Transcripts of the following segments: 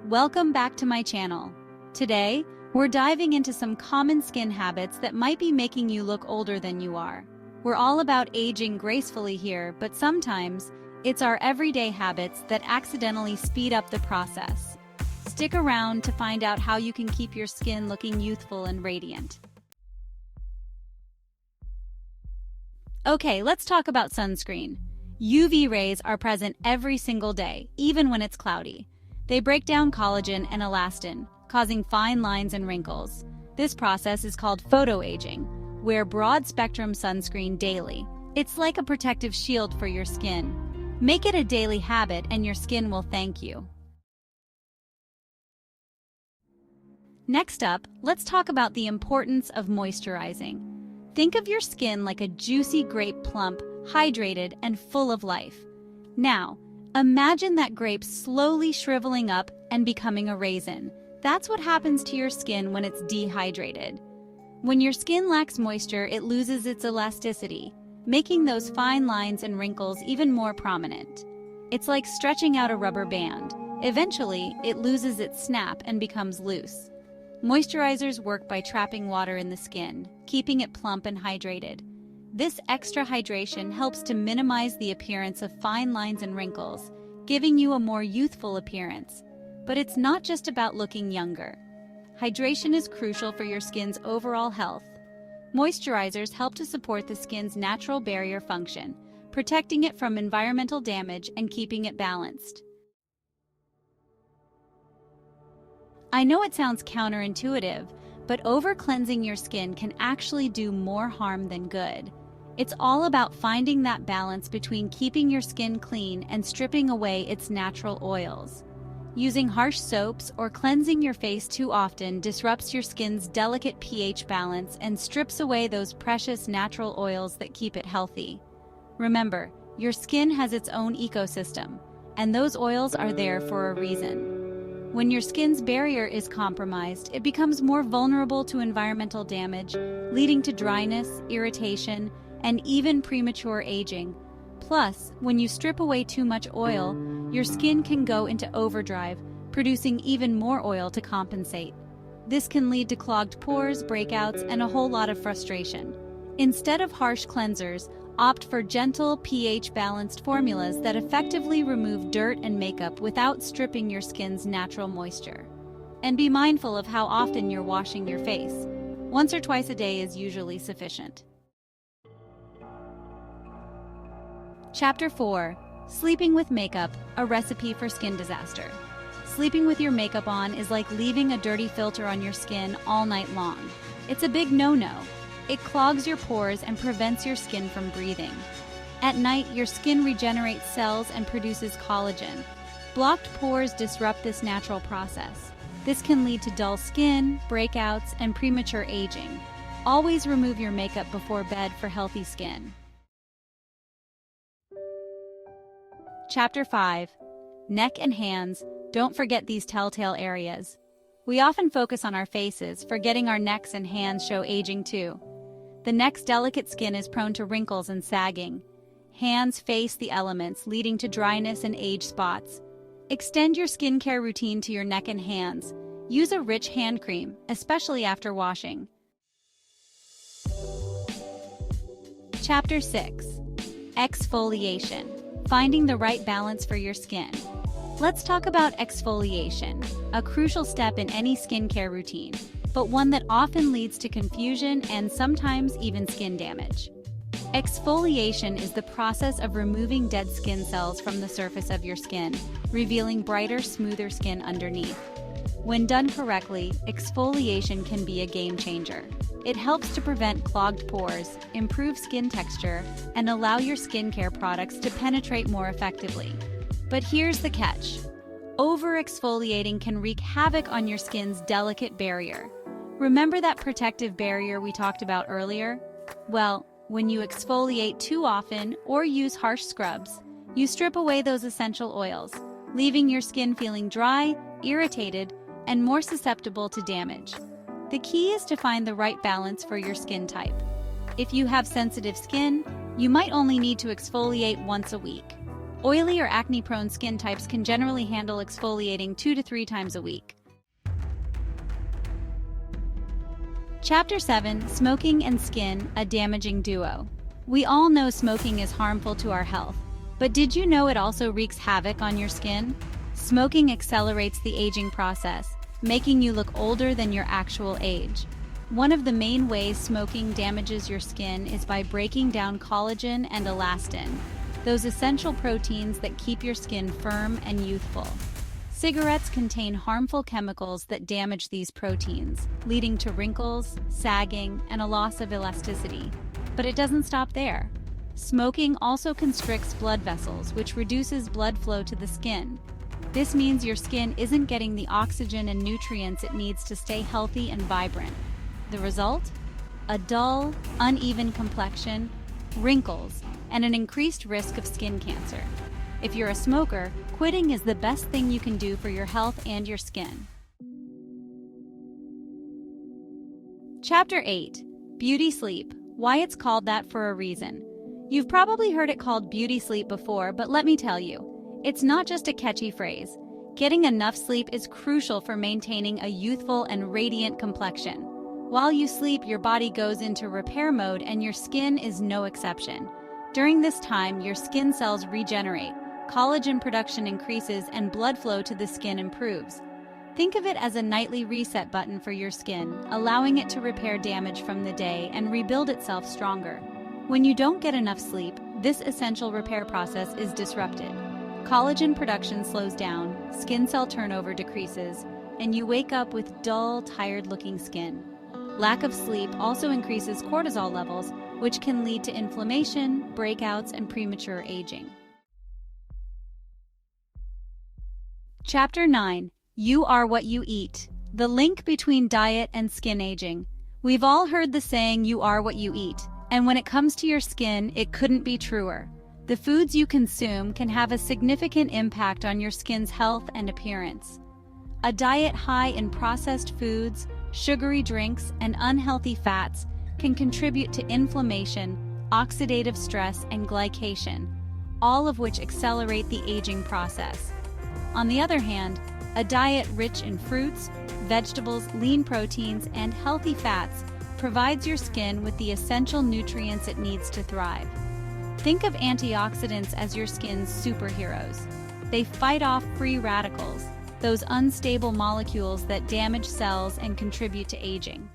Welcome back to my channel. Today, we're diving into some common skin habits that might be making you look older than you are. We're all about aging gracefully here, but sometimes it's our everyday habits that accidentally speed up the process. Stick around to find out how you can keep your skin looking youthful and radiant. Okay, let's talk about sunscreen. UV rays are present every single day, even when it's cloudy. They break down collagen and elastin, causing fine lines and wrinkles. This process is called photoaging. Wear broad-spectrum sunscreen daily. It's like a protective shield for your skin. Make it a daily habit and your skin will thank you. Next up, let's talk about the importance of moisturizing. Think of your skin like a juicy grape plump, hydrated and full of life. Now, imagine that grape slowly shriveling up and becoming a raisin. That's what happens to your skin when it's dehydrated. When your skin lacks moisture, it loses its elasticity, making those fine lines and wrinkles even more prominent. It's like stretching out a rubber band. Eventually, it loses its snap and becomes loose. Moisturizers work by trapping water in the skin, keeping it plump and hydrated. This extra hydration helps to minimize the appearance of fine lines and wrinkles, giving you a more youthful appearance. But it's not just about looking younger. Hydration is crucial for your skin's overall health. Moisturizers help to support the skin's natural barrier function, protecting it from environmental damage and keeping it balanced. I know it sounds counterintuitive, but over-cleansing your skin can actually do more harm than good. It's all about finding that balance between keeping your skin clean and stripping away its natural oils. Using harsh soaps or cleansing your face too often disrupts your skin's delicate pH balance and strips away those precious natural oils that keep it healthy. Remember, your skin has its own ecosystem, and those oils are there for a reason. When your skin's barrier is compromised, it becomes more vulnerable to environmental damage, leading to dryness, irritation, and even premature aging. Plus, when you strip away too much oil, your skin can go into overdrive, producing even more oil to compensate. This can lead to clogged pores, breakouts, and a whole lot of frustration. Instead of harsh cleansers, opt for gentle, pH-balanced formulas that effectively remove dirt and makeup without stripping your skin's natural moisture. And be mindful of how often you're washing your face. Once or twice a day is usually sufficient. Chapter 4. Sleeping with makeup, a recipe for skin disaster. Sleeping with your makeup on is like leaving a dirty filter on your skin all night long. It's a big no-no. It clogs your pores and prevents your skin from breathing. At night, your skin regenerates cells and produces collagen. Blocked pores disrupt this natural process. This can lead to dull skin, breakouts, and premature aging. Always remove your makeup before bed for healthy skin. Chapter 5. Neck and hands. Don't forget these telltale areas. We often focus on our faces, forgetting our necks and hands show aging too. The neck's delicate skin is prone to wrinkles and sagging. Hands face the elements, leading to dryness and age spots. Extend your skincare routine to your neck and hands. Use a rich hand cream, especially after washing. Chapter 6. Exfoliation. Finding the right balance for your skin. Let's talk about exfoliation, a crucial step in any skincare routine, but one that often leads to confusion and sometimes even skin damage. Exfoliation is the process of removing dead skin cells from the surface of your skin, revealing brighter, smoother skin underneath. When done correctly, exfoliation can be a game changer. It helps to prevent clogged pores, improve skin texture, and allow your skincare products to penetrate more effectively. But here's the catch. Over-exfoliating can wreak havoc on your skin's delicate barrier. Remember that protective barrier we talked about earlier? Well, when you exfoliate too often or use harsh scrubs, you strip away those essential oils, leaving your skin feeling dry, irritated, and more susceptible to damage. The key is to find the right balance for your skin type. If you have sensitive skin, you might only need to exfoliate once a week. Oily or acne-prone skin types can generally handle exfoliating 2 to 3 times a week. Chapter 7: Smoking and Skin, a Damaging Duo. We all know smoking is harmful to our health, but did you know it also wreaks havoc on your skin? Smoking accelerates the aging process, making you look older than your actual age. One of the main ways smoking damages your skin is by breaking down collagen and elastin, those essential proteins that keep your skin firm and youthful. Cigarettes contain harmful chemicals that damage these proteins, leading to wrinkles, sagging, and a loss of elasticity. But it doesn't stop there. Smoking also constricts blood vessels, which reduces blood flow to the skin. This means your skin isn't getting the oxygen and nutrients it needs to stay healthy and vibrant. The result? A dull, uneven complexion, wrinkles, and an increased risk of skin cancer. If you're a smoker, quitting is the best thing you can do for your health and your skin. Chapter 8: Beauty Sleep, why it's called that for a reason. You've probably heard it called beauty sleep before, but let me tell you, it's not just a catchy phrase. Getting enough sleep is crucial for maintaining a youthful and radiant complexion. While you sleep, your body goes into repair mode, and your skin is no exception. During this time, your skin cells regenerate, collagen production increases, and blood flow to the skin improves. Think of it as a nightly reset button for your skin, allowing it to repair damage from the day and rebuild itself stronger. When you don't get enough sleep, this essential repair process is disrupted. Collagen production slows down, skin cell turnover decreases, and you wake up with dull, tired-looking skin. Lack of sleep also increases cortisol levels, which can lead to inflammation, breakouts, and premature aging. Chapter 9: You Are What You Eat, the link between diet and skin aging. We've all heard the saying, you are what you eat, and when it comes to your skin, it couldn't be truer. The foods you consume can have a significant impact on your skin's health and appearance. A diet high in processed foods, sugary drinks, and unhealthy fats can contribute to inflammation, oxidative stress, and glycation, all of which accelerate the aging process. On the other hand, a diet rich in fruits, vegetables, lean proteins, and healthy fats provides your skin with the essential nutrients it needs to thrive. Think of antioxidants as your skin's superheroes. They fight off free radicals, those unstable molecules that damage cells and contribute to aging.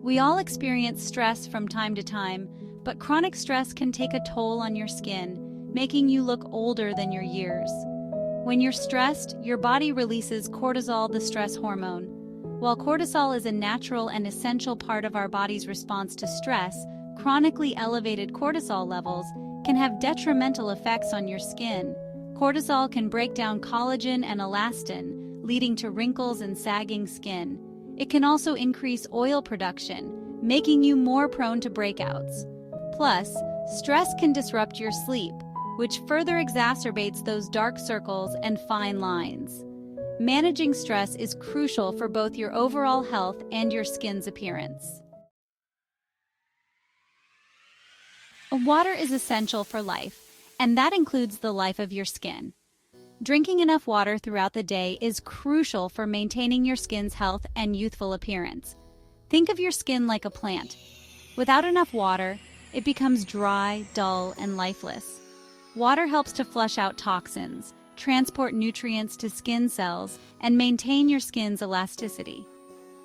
We all experience stress from time to time, but chronic stress can take a toll on your skin, making you look older than your years. When you're stressed, your body releases cortisol, the stress hormone. While cortisol is a natural and essential part of our body's response to stress, chronically elevated cortisol levels can have detrimental effects on your skin. Cortisol can break down collagen and elastin, leading to wrinkles and sagging skin. It can also increase oil production, making you more prone to breakouts. Plus, stress can disrupt your sleep, which further exacerbates those dark circles and fine lines. Managing stress is crucial for both your overall health and your skin's appearance. Water is essential for life, and that includes the life of your skin. Drinking enough water throughout the day is crucial for maintaining your skin's health and youthful appearance. Think of your skin like a plant. Without enough water, it becomes dry, dull, and lifeless. Water helps to flush out toxins, transport nutrients to skin cells, and maintain your skin's elasticity.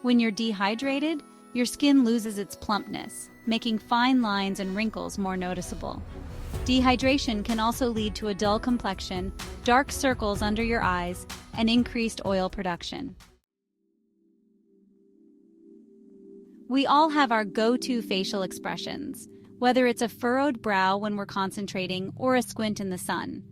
When you're dehydrated, your skin loses its plumpness, making fine lines and wrinkles more noticeable. Dehydration can also lead to a dull complexion, dark circles under your eyes, and increased oil production. We all have our go-to facial expressions, whether it's a furrowed brow when we're concentrating or a squint in the sun.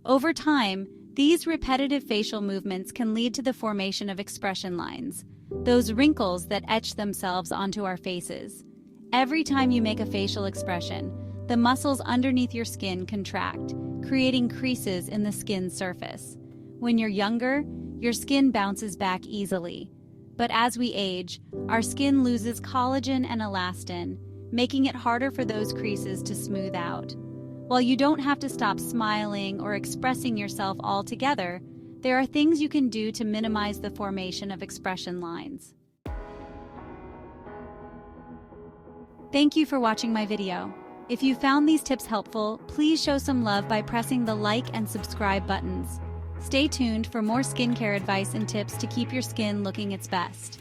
Over time, these repetitive facial movements can lead to the formation of expression lines, those wrinkles that etch themselves onto our faces. Every time you make a facial expression, the muscles underneath your skin contract, creating creases in the skin's surface. When you're younger, your skin bounces back easily. But as we age, our skin loses collagen and elastin, making it harder for those creases to smooth out. While you don't have to stop smiling or expressing yourself altogether, there are things you can do to minimize the formation of expression lines. Thank you for watching my video. If you found these tips helpful, please show some love by pressing the like and subscribe buttons. Stay tuned for more skincare advice and tips to keep your skin looking its best.